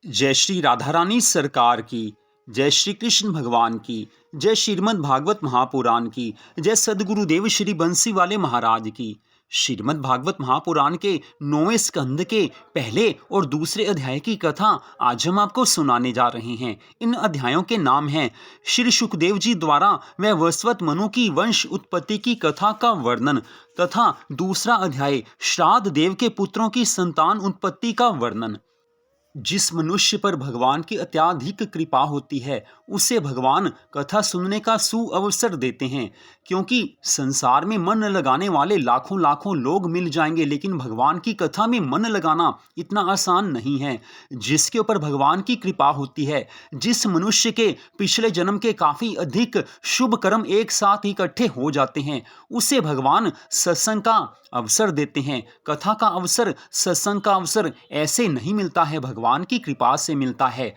जय श्री राधा रानी सरकार की। जय श्री कृष्ण भगवान की। जय श्रीमद् भागवत महापुराण की। जय सदगुरुदेव श्री बंसी वाले महाराज की। श्रीमद् भागवत महापुराण के 9वें स्कंद के पहले और दूसरे अध्याय की कथा आज हम आपको सुनाने जा रहे हैं। इन अध्यायों के नाम हैं श्री सुखदेव जी द्वारा व वस्वत मनु की वंश उत्पत्ति की कथा का वर्णन तथा दूसरा अध्याय श्राद्ध देव के पुत्रों की संतान उत्पत्ति का वर्णन। जिस मनुष्य पर भगवान की अत्याधिक कृपा होती है उसे भगवान कथा सुनने का सुअवसर देते हैं, क्योंकि संसार में मन लगाने वाले लाखों लाखों लोग मिल जाएंगे, लेकिन भगवान की कथा में मन लगाना इतना आसान नहीं है। जिसके ऊपर भगवान की कृपा होती है, जिस मनुष्य के पिछले जन्म के काफ़ी अधिक शुभ कर्म एक साथ इकट्ठे हो जाते हैं, उसे भगवान सत्संग का अवसर देते हैं। कथा का अवसर, सत्संग का अवसर ऐसे नहीं मिलता है, भगवान की कृपा से मिलता है।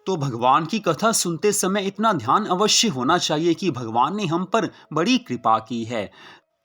तो भगवान की कथा सुनते समय इतना ध्यान अवश्य होना चाहिए कि भगवान ने हम पर बड़ी कृपा की है।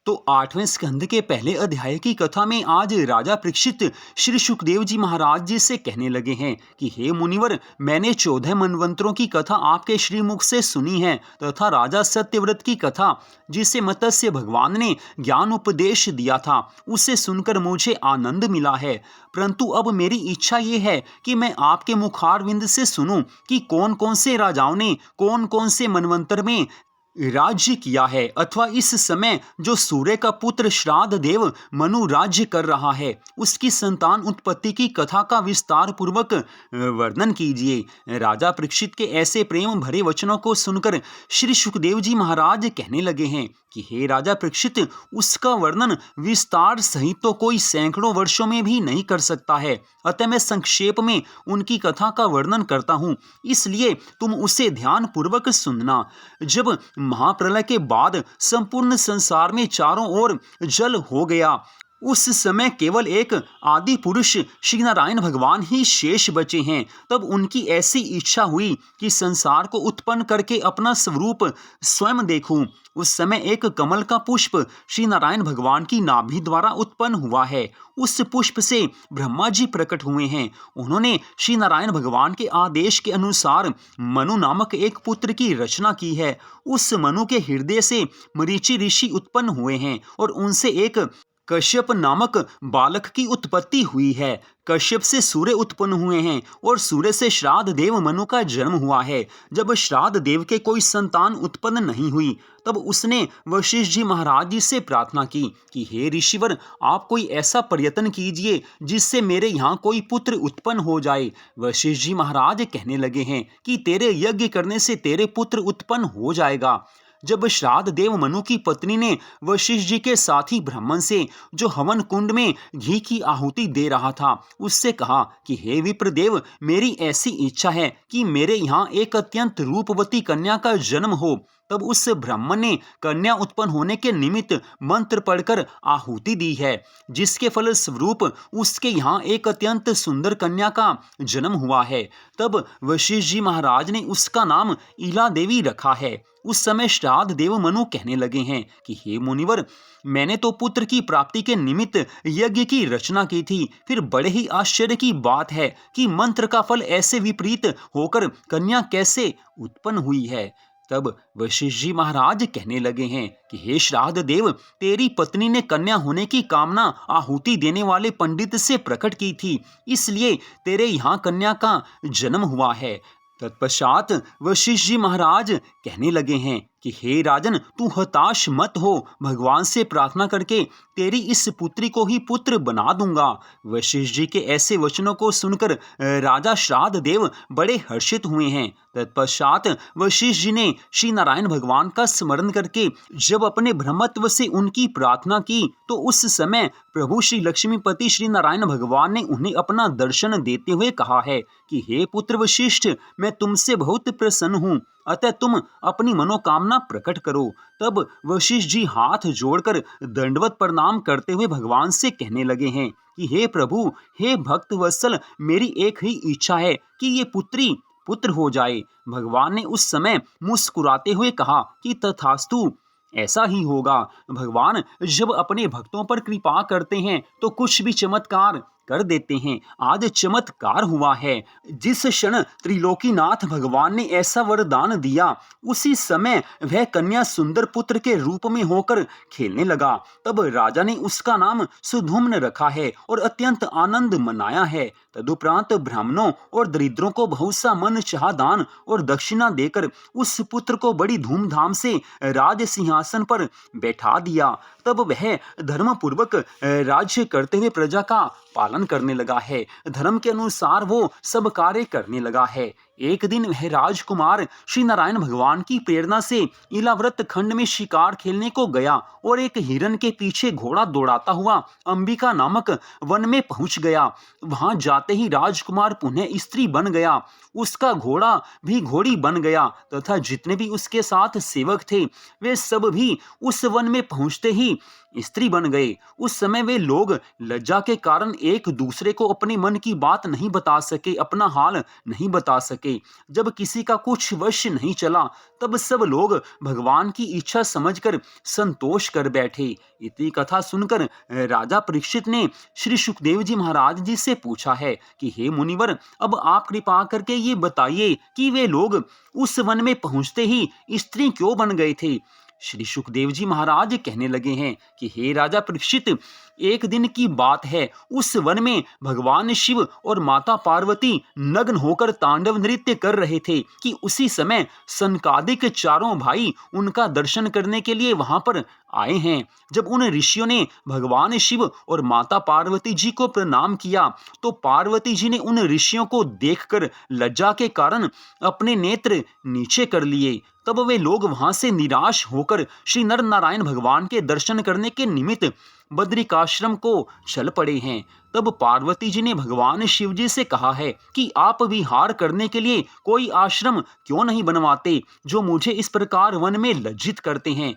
तो 8वें स्कंद के पहले अध्याय की कथा में आज राजा परीक्षित श्री सुखदेव जी महाराज जी से कहने लगे हैं कि हे मुनिवर, मैंने 14 मनवंतरों की कथा आपके श्रीमुख से सुनी है तथा राजा सत्यव्रत की कथा जिसे मत्स्य भगवान ने ज्ञान उपदेश दिया था उसे सुनकर मुझे आनंद मिला है। परंतु अब मेरी इच्छा ये है कि मैं आपके मुखारविंद से सुनूं कि कौन कौन से राजाओं ने कौन कौन से मनवंतर में राज्य किया है, अथवा इस समय जो सूर्य का पुत्र श्राद्ध देव मनु राज्य कर रहा है उसकी संतान उत्पत्ति की कथा का विस्तार पूर्वक वर्णन कीजिए। राजा परीक्षित के ऐसे प्रेम भरे वचनों को सुनकर श्री सुखदेव जी महाराज कहने लगे हैं कि हे राजा परीक्षित, उसका वर्णन विस्तार सहित तो कोई सैकड़ों वर्षों में भी नहीं कर सकता है, अतः मैं संक्षेप में उनकी कथा का वर्णन करता हूँ, इसलिए तुम उसे ध्यान पूर्वक सुनना। जब महाप्रलय के बाद संपूर्ण संसार में चारों ओर जल हो गया, उस समय केवल एक आदि पुरुष श्री नारायण भगवान ही शेष बचे हैं। तब उनकी ऐसी इच्छा हुई कि संसार को उत्पन्न करके अपना स्वरूप स्वयं देखूं। उस समय एक कमल का पुष्प श्री नारायण भगवान की नाभि द्वारा उत्पन्न हुआ है। उस पुष्प से ब्रह्मा जी प्रकट हुए हैं। उन्होंने श्री नारायण भगवान के आदेश के अनुसार मनु नामक एक पुत्र की रचना की है। उस मनु के हृदय से मरीचि ऋषि उत्पन्न हुए हैं और उनसे एक कश्यप नामक बालक की उत्पत्ति हुई है। कश्यप से सूर्य उत्पन्न हुए हैं और सूर्य से श्राद्ध देव मनु का जन्म हुआ है। जब श्राद्ध देव के कोई संतान उत्पन्न नहीं हुई तब उसने वशिष्ठ जी महाराज जी से प्रार्थना की कि हे ऋषिवर, आप कोई ऐसा प्रयत्न कीजिए जिससे मेरे यहाँ कोई पुत्र उत्पन्न हो जाए। वशिष्ठ जी महाराज कहने लगे हैं कि तेरे यज्ञ करने से तेरे पुत्र उत्पन्न हो जाएगा। जब श्राद्ध देव मनु की पत्नी ने वशिष्ठ जी के साथी ब्राह्मण से, जो हवन कुंड में घी की आहुति दे रहा था, उससे कहा कि हे विप्रदेव, मेरी ऐसी इच्छा है कि मेरे यहाँ एक अत्यंत रूपवती कन्या का जन्म हो। तब उस ब्राह्मण ने कन्या उत्पन्न होने के निमित्त मंत्र पढ़कर आहुति दी है, जिसके फल स्वरूप उसके यहाँ एक अत्यंत सुंदर कन्या का जन्म हुआ है। तब वशिष्ठ जी महाराज ने उसका नाम इला देवी रखा है। उस समय श्राद्ध देव मनु कहने लगे हैं कि हे मुनिवर, मैंने तो पुत्र की प्राप्ति के निमित्त यज्ञ की रचना की थी, फिर बड़े ही आश्चर्य की बात है कि मंत्र का फल ऐसे विपरीत होकर कन्या कैसे उत्पन्न हुई है। तब वशिष्ठ जी महाराज कहने लगे हैं कि हे श्राद्ध देव, तेरी पत्नी ने कन्या होने की कामना आहुति देने वाले पंडित से प्रकट की थी, इसलिए तेरे यहाँ कन्या का जन्म हुआ है। तत्पश्चात वशिष्ठ जी महाराज कहने लगे हैं कि हे राजन, तू हताश मत हो, भगवान से प्रार्थना करके तेरी इस पुत्री को ही पुत्र बना दूंगा। वशिष्ठ जी के ऐसे वचनों को सुनकर राजा श्राद्ध देव बड़े हर्षित हुए हैं। तत्पश्चात वशिष्ठ जी ने श्री नारायण भगवान का स्मरण करके जब अपने ब्रह्मत्व से उनकी प्रार्थना की तो उस समय प्रभु श्री लक्ष्मीपति श्री नारायण भगवान ने उन्हें अपना दर्शन देते हुए कहा है कि हे पुत्र वशिष्ठ, मैं तुमसे बहुत प्रसन्न हूँ, अतः तुम अपनी मनोकामना प्रकट करो। तब वशिष्ठ जी हाथ जोड़कर दंडवत प्रणाम करते हुए भगवान से कहने लगे हैं कि हे प्रभु, हे भक्त वत्सल, मेरी एक ही इच्छा है कि ये पुत्री पुत्र हो जाए। भगवान ने उस समय मुस्कुराते हुए कहा कि तथास्तु, ऐसा ही होगा। भगवान जब अपने भक्तों पर कृपा करते हैं तो कुछ भी चमत्कार कर देते हैं। आज चमत्कार हुआ है। जिस क्षण त्रिलोकीनाथ भगवान ने ऐसा वरदान दिया, उसी समय वह कन्या सुंदर पुत्र के रूप में होकर खेलने लगा। तब राजा ने उसका नाम सुधुम्न रखा है और अत्यंत आनंद मनाया है। तदुपरांत ब्राह्मणों और दरिद्रों को बहुत सा मन चाह दान और दक्षिणा देकर उस पुत्र को बड़ी धूमधाम से राज सिंहासन पर बैठा दिया। तब वह धर्म पूर्वक राज्य करते हुए प्रजा का पालन करने लगा है। धर्म के अनुसार वो सब कार्य करने लगा है। एक दिन वह राजकुमार श्री नारायण भगवान की प्रेरणा से इलाव्रत खंड में शिकार खेलने को गया और एक हिरन के पीछे घोड़ा दौड़ाता हुआ अंबिका नामक वन में पहुंच गया। वहां जाते ही राजकुमार पुनः स्त्री बन गया, उसका घोड़ा भी घोड़ी बन गया तथा जितने भी उसके साथ सेवक थे वे सब भी उस वन में पहुंचते ही स्त्री बन गए। उस समय वे लोग लज्जा के कारण एक दूसरे को अपने मन की बात नहीं बता सके, अपना हाल नहीं बता सके। जब किसी का कुछ वश नहीं चला तब सब लोग भगवान की इच्छा समझकर संतोष कर बैठे। इतनी कथा सुनकर राजा परीक्षित ने श्री सुखदेव जी महाराज जी से पूछा है कि हे मुनिवर, अब आप कृपा करके ये बताइए कि वे लोग उस वन में पहुंचते ही स्त्री क्यों बन गए थे। श्री सुखदेव जी महाराज कहने लगे हैं कि हे राजा परीक्षित, एक दिन की बात है, उस वन में भगवान शिव और माता पार्वती नग्न होकर तांडव नृत्य कर रहे थे कि उसी समय सनकादिक चारों भाई उनका दर्शन करने के लिए वहां पर आए हैं। जब उन ऋषियों ने भगवान शिव और माता पार्वती जी को प्रणाम किया तो पार्वती जी ने उन ऋषियों को देखकर लज्जा के कारण अपने नेत्र नीचे कर लिए। तब वे लोग वहां से निराश होकर श्री नर नारायण भगवान के दर्शन करने के निमित्त बद्रिकाश्रम को चल पड़े हैं। तब पार्वती जी ने भगवान शिव जी से कहा है कि आप विहार करने के लिए कोई आश्रम क्यों नहीं बनवाते जो मुझे इस प्रकार वन में लज्जित करते हैं।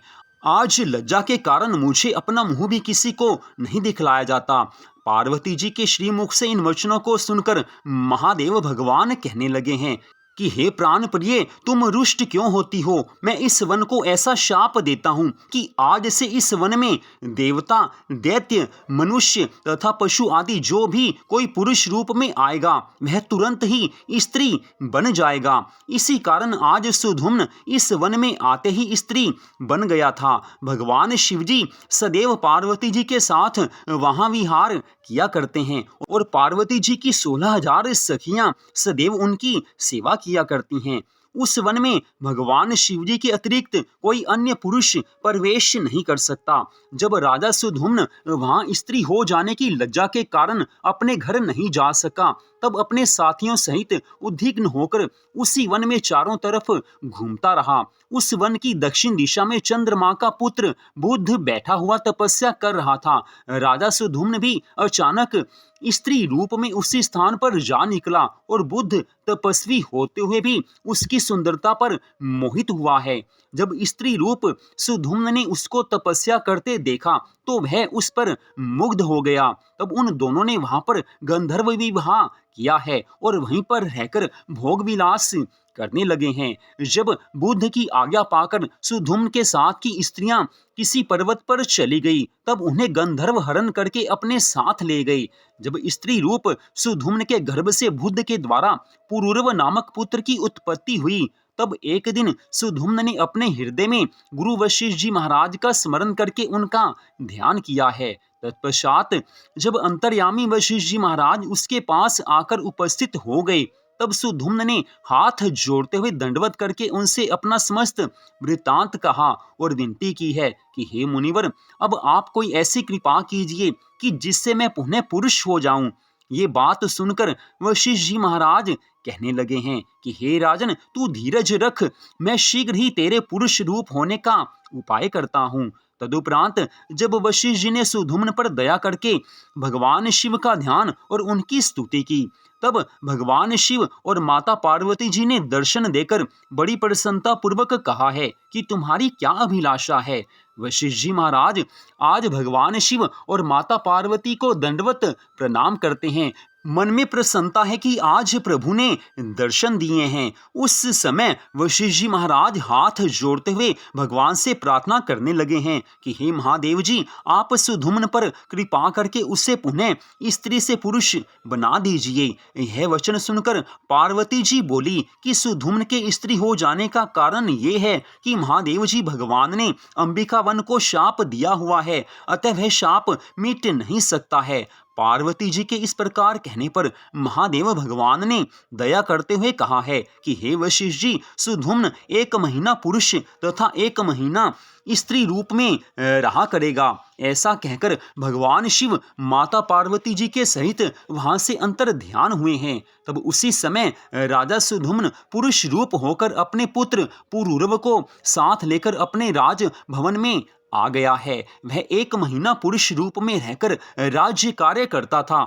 आज लज्जा के कारण मुझे अपना मुंह भी किसी को नहीं दिखलाया जाता। पार्वती जी के श्रीमुख से इन वचनों को सुनकर महादेव भगवान कहने लगे हैं कि हे प्राण प्रिय, तुम रुष्ट क्यों होती हो। मैं इस वन को ऐसा शाप देता हूं कि आज से इस वन में देवता, दैत्य, मनुष्य तथा पशु आदि जो भी कोई पुरुष रूप में आएगा वह तुरंत ही स्त्री बन जाएगा। इसी कारण आज सुधुम्न इस वन में आते ही स्त्री बन गया था। भगवान शिवजी सदैव पार्वती जी के साथ वहां विहार किया करते हैं और पार्वती जी की 16,000 सखियां सदैव उनकी सेवा किया करती हैं। उस वन में भगवान शिवजी के अतिरिक्त कोई अन्य पुरुष प्रवेश नहीं कर सकता। जब राजा सुधुम्न वहां स्त्री हो जाने की लज्जा के कारण अपने घर नहीं जा सका तब अपने साथियों सहित उद्विग्न होकर उसी वन में चारों तरफ घूमता रहा। उस वन की दक्षिण दिशा में चंद्रमा का पुत्र बुध बैठा हुआ तपस्या कर रहा था। राजा सुधुम्न भी अचानक स्त्री रूप में उसी स्थान पर जा निकला और बुध तपस्वी होते हुए भी उसकी सुंदरता पर मोहित हुआ है। जब स्त्री रूप सुधुम्न ने उसको तपस्या करते देखा तो वह उस पर मुग्ध हो गया। तब उन दोनों ने वहां पर गंधर्व विवाह किया है और वहीं पर रहकर भोग विलास करने लगे हैं। जब बुद्ध की आज्ञा पाकर सुधुम्न के साथ की स्त्रियां किसी पर्वत पर चली गई तब उन्हें गंधर्व हरण करके अपने साथ ले गई। जब स्त्री रूप सुधुम्न के गर्भ से बुद्ध के द्वारा पुरूरव नामक पुत्र की उत्पत्ति हुई तब एक दिन सुधुम्न ने अपने हृदय में गुरु वशिष्ठ जी महाराज का स्मरण करके उनका ध्यान किया है। तत्पश्चात जब अंतर्यामी वशिष्ठ जी महाराज उसके पास आकर उपस्थित हो गए तब सुधुम्न ने हाथ जोड़ते हुए दंडवत करके उनसे अपना समस्त वृत्तांत कहा और विनती की है कि हे मुनिवर, अब आप कोई ऐसी कृपा कीजिए कि जिससे मैं पुनः पुरुष हो जाऊं। ये बात सुनकर वशिष्ठ जी महाराज कहने लगे हैं कि हे राजन, तू धीरज रख, मैं शीघ्र ही तेरे पुरुष रूप होने का उपाय करता हूँ। तदुपरांत जब वशिष्ठ जी ने सुधुम्न पर दया करके भगवान शिव का ध्यान और उनकी स्तुति की तब भगवान शिव और माता पार्वती जी ने दर्शन देकर बड़ी प्रसन्नता पूर्वक कहा है कि तुम्हारी क्या अभिलाषा है। वशिष्ठ जी महाराज आज भगवान शिव और माता पार्वती को दंडवत प्रणाम करते हैं। मन में प्रसन्नता है कि आज प्रभु ने दर्शन दिए हैं। उस समय वशिष्ठ जी महाराज हाथ जोड़ते हुए भगवान से प्रार्थना करने लगे हैं कि हे महादेव जी, आप सुधुम्न पर कृपा करके उसे पुनः स्त्री से पुरुष बना दीजिए। यह वचन सुनकर पार्वती जी बोली कि सुधुम्न के स्त्री हो जाने का कारण ये है कि महादेव जी भगवान ने अंबिका वन को शाप दिया हुआ है, अतः वह शाप मिट नहीं सकता है। पार्वती जी के इस प्रकार कहने पर महादेव भगवान ने दया करते हुए कहा है कि हे वशिष्ठ जी, सुधुम्न 1 महीना पुरुष तथा 1 महीना स्त्री रूप में रहा करेगा। ऐसा कहकर भगवान शिव माता पार्वती जी के सहित वहां से अंतर ध्यान हुए हैं। तब उसी समय राजा सुधुम्न पुरुष रूप होकर अपने पुत्र पुरूरव को साथ लेकर अपने राज भवन में आ गया है। वह 1 महीना पुरुष रूप में रहकर राज्य कार्य करता था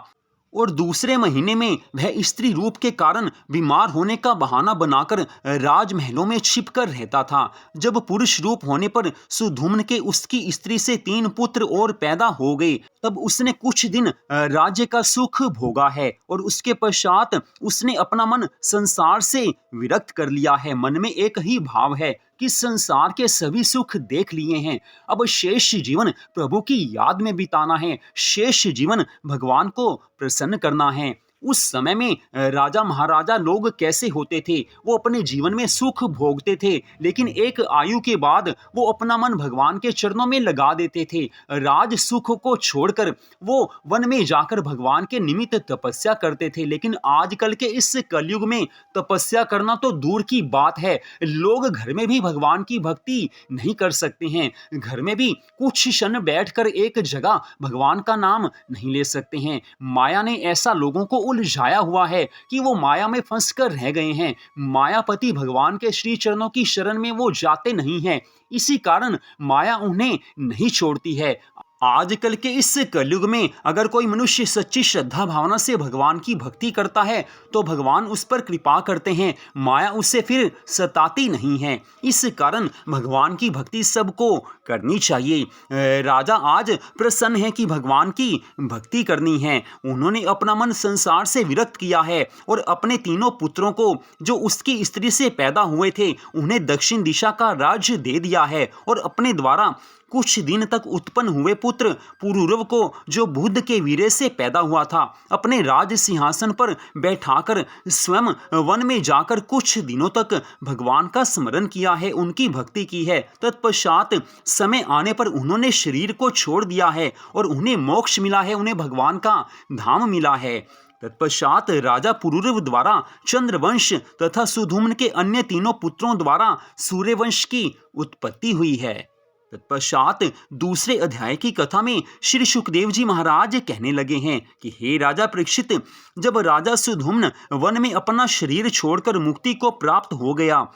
और दूसरे महीने में वह स्त्री रूप के कारण बीमार होने का बहाना बनाकर राजमहलों में छिपकर रहता था। जब पुरुष रूप होने पर सुधुम्न के उसकी स्त्री से 3 पुत्र और पैदा हो गए, तब उसने कुछ दिन राज्य का सुख भोगा है और उसके पश्चात उसने अपना मन संसार से विरक्त कर लिया है। मन में एक ही भाव है कि संसार के सभी सुख देख लिए हैं, अब शेष जीवन प्रभु की याद में बिताना है, शेष जीवन भगवान को प्रसन्न करना है। उस समय में राजा महाराजा लोग कैसे होते थे? वो अपने जीवन में सुख भोगते थे, लेकिन एक आयु के बाद वो अपना मन भगवान के चरणों में लगा देते थे। राज सुख को छोड़कर वो वन में जाकर भगवान के निमित्त तपस्या करते थे। लेकिन आजकल के इस कलयुग में तपस्या करना तो दूर की बात है, लोग घर में भी भगवान की भक्ति नहीं कर सकते हैं। घर में भी कुछ क्षण बैठकर एक जगह भगवान का नाम नहीं ले सकते हैं। माया ने ऐसा लोगों को उलझाया हुआ है कि वो माया में फंसकर रह गए हैं। मायापति भगवान के श्री चरणों की शरण में वो जाते नहीं हैं, इसी कारण माया उन्हें नहीं छोड़ती है। आजकल के इस कलयुग में अगर कोई मनुष्य सच्ची श्रद्धा भावना से भगवान की भक्ति करता है तो भगवान उस पर कृपा करते हैं, माया उसे फिर सताती नहीं है। इस कारण भगवान की भक्ति सबको करनी चाहिए। राजा आज प्रसन्न है कि भगवान की भक्ति करनी है। उन्होंने अपना मन संसार से विरक्त किया है और अपने 3 पुत्रों को जो उसकी स्त्री से पैदा हुए थे उन्हें दक्षिण दिशा का राज्य दे दिया है और अपने द्वारा कुछ दिन तक उत्पन्न हुए पुत्र पुरूरव को जो बुध के वीर्य से पैदा हुआ था अपने राज सिंहासन पर बैठाकर स्वयं वन में जाकर कुछ दिनों तक भगवान का स्मरण किया है, उनकी भक्ति की है। तत्पश्चात समय आने पर उन्होंने शरीर को छोड़ दिया है और उन्हें मोक्ष मिला है, उन्हें भगवान का धाम मिला है। तत्पश्चात राजा पुरूरव द्वारा चंद्रवंश तथा सुधुम्न के अन्य 3 पुत्रों द्वारा सूर्यवंश की उत्पत्ति हुई है। तत्पश्चात दूसरे अध्याय की कथा में श्री सुखदेव जी महाराज कहने लगे हैं कि हे राजा परीक्षित, जब राजा सुधुम्न वन में अपना शरीर छोड़कर मुक्ति को प्राप्त हो गया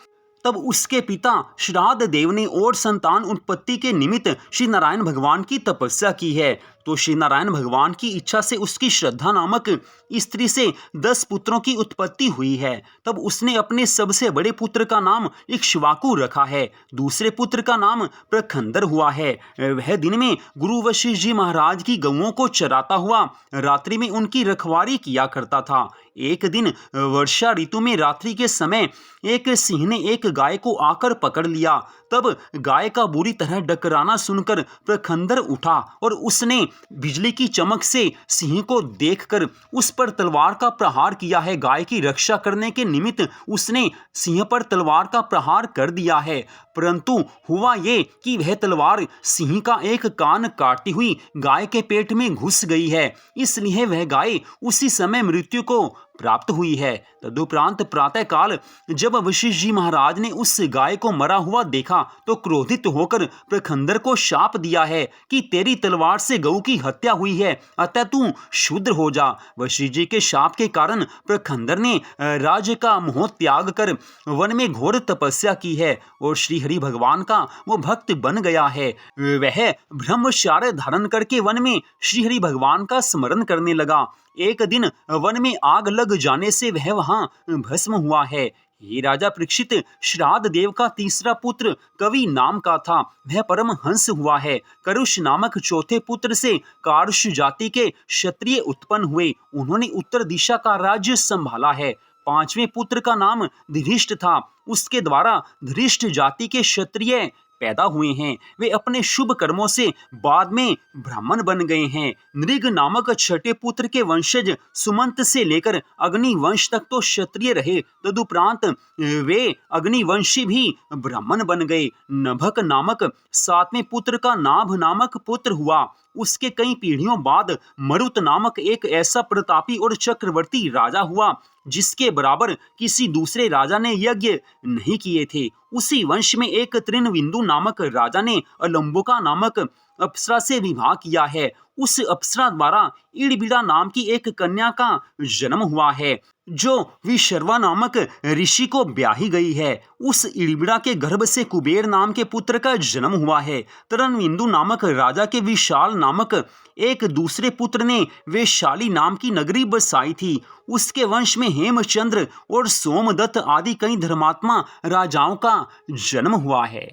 तब उसके पिता श्राद्ध देव ने और संतान उत्पत्ति के निमित्त श्री नारायण भगवान की तपस्या की है। तो श्री नारायण भगवान की इच्छा से उसकी श्रद्धा नामक स्त्री से 10 पुत्रों की उत्पत्ति हुई है। तब उसने अपने सबसे बड़े पुत्र का नाम इक्ष्वाकु रखा है, दूसरे पुत्र का नाम प्रखंदर हुआ है। वह दिन में गुरु वशिष्ठ जी महाराज की गौओं को चराता हुआ रात्रि में उनकी रखवाली किया करता था। एक दिन वर्षा ऋतु में रात्रि के समय एक सिंह ने एक गाय को आकर पकड़ लिया। तब गाय का बुरी तरह डकराना सुनकर प्रखंदर उठा और उसने बिजली की चमक से सिंह को देखकर उस पर तलवार का प्रहार किया है। गाय की रक्षा करने के निमित्त उसने सिंह पर तलवार का प्रहार कर दिया है, परंतु हुआ ये कि वह तलवार सिंह का एक कान काटती हुई गाय के पेट में घुस गई है, इसलिए वह गाय उसी समय मृत्यु को प्राप्त हुई है। तदुपरांत प्रातःकाल जब वशिष्ठ जी महाराज ने उस गाय को मरा हुआ देखा तो क्रोधित होकर प्रखंदर को शाप दिया है कि तेरी तलवार से गऊ की हत्या हुई है, अतः तू शूद्र हो जा। वशिष्ठ जी के शाप के कारण प्रखंदर ने राज्य का मोह त्याग कर वन में घोर तपस्या की है और श्री हरि भगवान का वो भक्त बन गया है। वह ब्रह्मचार्य धारण करके वन में श्री हरि भगवान का स्मरण करने लगा। एक दिन वन में आग लग जाने से वह वहां भस्म हुआ है। हे राजा परीक्षित, श्राद्ध देव का तीसरा पुत्र कवि नाम का था, वह परम हंस हुआ है। करुष नामक चौथे पुत्र से कार्ष जाति के क्षत्रिय उत्पन्न हुए, उन्होंने उत्तर दिशा का राज्य संभाला है। पांचवें पुत्र का नाम धृष्ट था, उसके द्वारा धृष्ट जाति के क्षत्रिय पैदा हुए हैं। वे अपने शुभ कर्मों से बाद में ब्राह्मण बन गए हैं। नृग नामक छठे पुत्र के वंशज सुमंत से लेकर अग्नि वंश तक तो क्षत्रिय रहे, तदुपरांत वे अग्निवंशी भी ब्राह्मण बन गए। नभक नामक सातवें पुत्र का नाभ नामक पुत्र हुआ। उसके कई पीढ़ियों बाद मरुत नामक एक ऐसा प्रतापी और चक्रवर्ती राजा हुआ जिसके बराबर किसी दूसरे राजा ने यज्ञ नहीं किए थे। उसी वंश में एक तृणविंदु नामक राजा ने अलंबुका नामक अप्सरा से विवाह किया है। उस अप्सरा द्वारा इड़बिड़ा नाम की एक कन्या का जन्म हुआ है, जो विशर्वा नामक ऋषि को ब्याही गई है। उस इड़बिड़ा के गर्भ से कुबेर नाम के पुत्र का जन्म हुआ है। तरणविंदु नामक राजा के विशाल नामक एक दूसरे पुत्र ने वेशाली नाम की नगरी बसाई थी। उसके वंश में हेमचंद्र और सोमदत्त आदि कई धर्मात्मा राजाओं का जन्म हुआ है।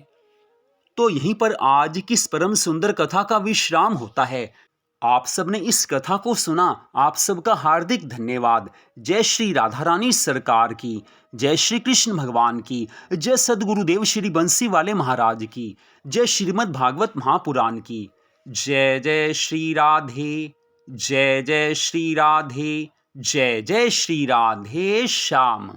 तो यहीं पर आज की इस परम सुंदर कथा का विश्राम होता है। आप सबने इस कथा को सुना, आप सबका हार्दिक धन्यवाद। जय श्री राधा रानी सरकार की, जय श्री कृष्ण भगवान की, जय सदगुरुदेव श्री बंसी वाले महाराज की, जय श्रीमद् भागवत महापुराण की। जय जय श्री राधे, जय जय श्री राधे, जय जय श्री राधे श्याम।